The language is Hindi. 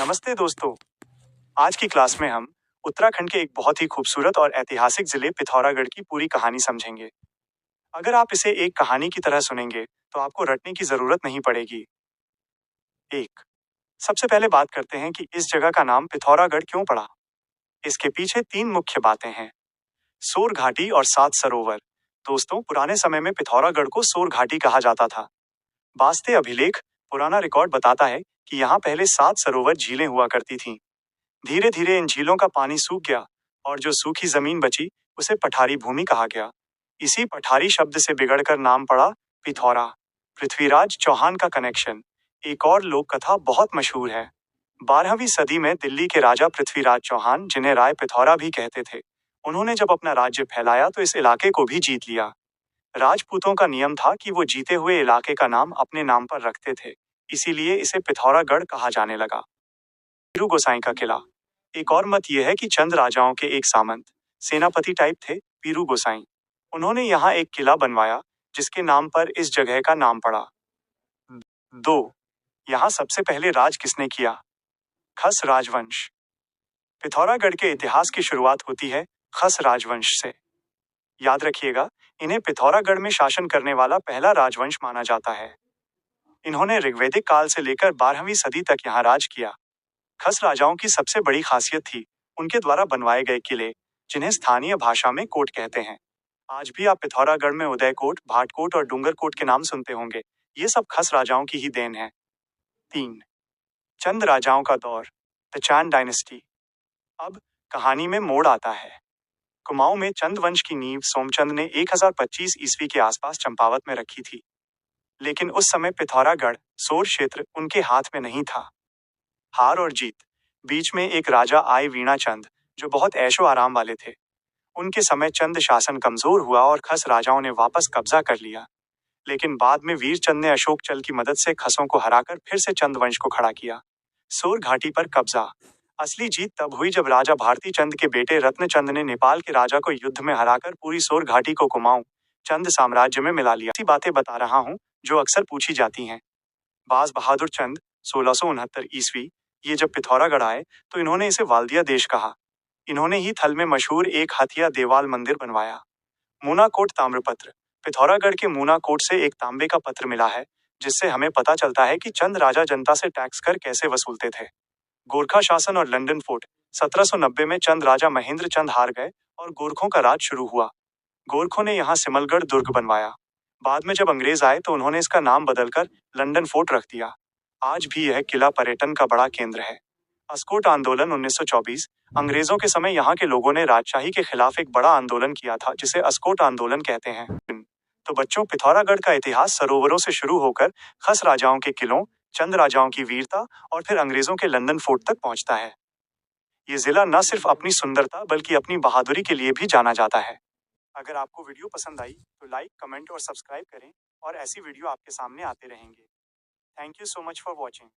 नमस्ते दोस्तों। आज की क्लास में हम उत्तराखंड के एक बहुत ही खूबसूरत और ऐतिहासिक जिले पिथौरागढ़ की पूरी कहानी समझेंगे। अगर आप इसे एक कहानी की तरह सुनेंगे तो आपको रटने की जरूरत नहीं पड़ेगी। एक सबसे पहले बात करते हैं कि इस जगह का नाम पिथौरागढ़ क्यों पड़ा। इसके पीछे तीन मुख्य बातें हैं: सोर घाटी और सात सरोवर। दोस्तों, पुराने समय में पिथौरागढ़ को सोर घाटी कहा जाता था। वास्ते अभिलेख पुराना रिकॉर्ड बताता है कि यहाँ पहले 7 सरोवर झीलें हुआ करती थीं। धीरे धीरे इन झीलों का पानी सूख गया और जो सूखी जमीन बची उसे पठारी भूमि कहा गया। इसी पठारी शब्द से बिगड़कर नाम पड़ा पिथौरा। पृथ्वीराज चौहान का कनेक्शन। एक और लोक कथा बहुत मशहूर है। 12वीं सदी में दिल्ली के राजा पृथ्वीराज चौहान, जिन्हें राय पिथौरा भी कहते थे, उन्होंने जब अपना राज्य फैलाया तो इस इलाके को भी जीत लिया। राजपूतों का नियम था कि वो जीते हुए इलाके का नाम अपने नाम पर रखते थे, इसीलिए इसे पिथौरागढ़ कहा जाने लगा। पीरू गोसाई का किला। एक और मत यह है कि चंद राजाओं के एक सामंत सेनापति टाइप थे, पीरू गोसाई। उन्होंने यहाँ एक किला बनवाया जिसके नाम पर इस जगह का नाम पड़ा। 2. यहाँ सबसे पहले राज किसने किया? खस राजवंश। पिथौरागढ़ के इतिहास की शुरुआत होती है खस राजवंश से। याद रखिएगा, इन्हें पिथौरागढ़ में शासन करने वाला पहला राजवंश माना जाता है। इन्होंने ऋग्वैदिक काल से लेकर 12वीं सदी तक यहाँ राज किया। खस राजाओं की सबसे बड़ी खासियत थी उनके द्वारा बनवाए गए किले, जिन्हें स्थानीय भाषा में कोट कहते हैं। आज भी आप पिथौरागढ़ में उदयकोट, भाटकोट और डूंगरकोट के नाम सुनते होंगे। ये सब खस राजाओं की ही देन है। 3. चंद राजाओं का दौर, द चांद डायनेस्टी। अब कहानी में मोड़ आता है। कुमाऊं में चंद वंश की नींव सोमचंद ने 1025 ईस्वी के आसपास चंपावत में रखी थी। लेकिन उस समय पिथौरागढ़, सोर क्षेत्र उनके हाथ में नहीं था। हार और जीत। बीच में एक राजा आए, वीणा चंद, जो बहुत ऐशो आराम वाले थे। उनके समय चंद शासन कमजोर हुआ और खस राजाओं ने वापस कब्जा कर लिया। लेकिन बाद में वीर चंद ने अशोक चल की मदद से खसों को हराकर फिर से चंद वंश को खड़ा किया। सोर घाटी पर कब्जा। असली जीत तब हुई जब राजा भारती चंद के बेटे रत्नचंद ने नेपाल के राजा को युद्ध में हराकर पूरी सोर घाटी को कुमाऊं, चंद साम्राज्य में मिला लिया। ऐसी बातें बता रहा हूं जो अक्सर पूछी जाती हैं। बाज बहादुर चंद 1669 ईस्वी, ये जब पिथौरागढ़ आए तो इन्होंने इसे वाल्दिया देश कहा। इन्होंने ही थल में मशहूर एक हथिया देवाल मंदिर बनवाया। मूनाकोट ताम्रपत्र। पिथौरागढ़ के मूनाकोट से एक तांबे का पत्र मिला है जिससे हमें पता चलता है कि चंद राजा जनता से टैक्स कर कैसे वसूलते थे। गोरखा शासन और लंदन फोर्ट। 1790 में चंद राजा महेंद्र चंद हार गए और गोरखों का राज शुरू हुआ। गोरखों ने यहाँ सिमलगढ़ दुर्ग बनवाया। बाद में जब अंग्रेज आए तो उन्होंने इसका नाम बदलकर लंदन फोर्ट रख दिया। आज भी यह किला पर्यटन का बड़ा केंद्र है। अस्कोट आंदोलन 1924। अंग्रेजों के समय यहाँ के लोगों ने राजशाही के खिलाफ एक बड़ा आंदोलन किया था जिसे अस्कोट आंदोलन कहते हैं। तो बच्चों, पिथौरागढ़ का इतिहास सरोवरों से शुरू होकर खस राजाओं के किलों, चंद राजाओं की वीरता और फिर अंग्रेजों के लंदन फोर्ट तक पहुंचता है। ये जिला न सिर्फ अपनी सुंदरता बल्कि अपनी बहादुरी के लिए भी जाना जाता है। अगर आपको वीडियो पसंद आई तो लाइक, कमेंट और सब्सक्राइब करें और ऐसी वीडियो आपके सामने आते रहेंगे। Thank you so much for watching.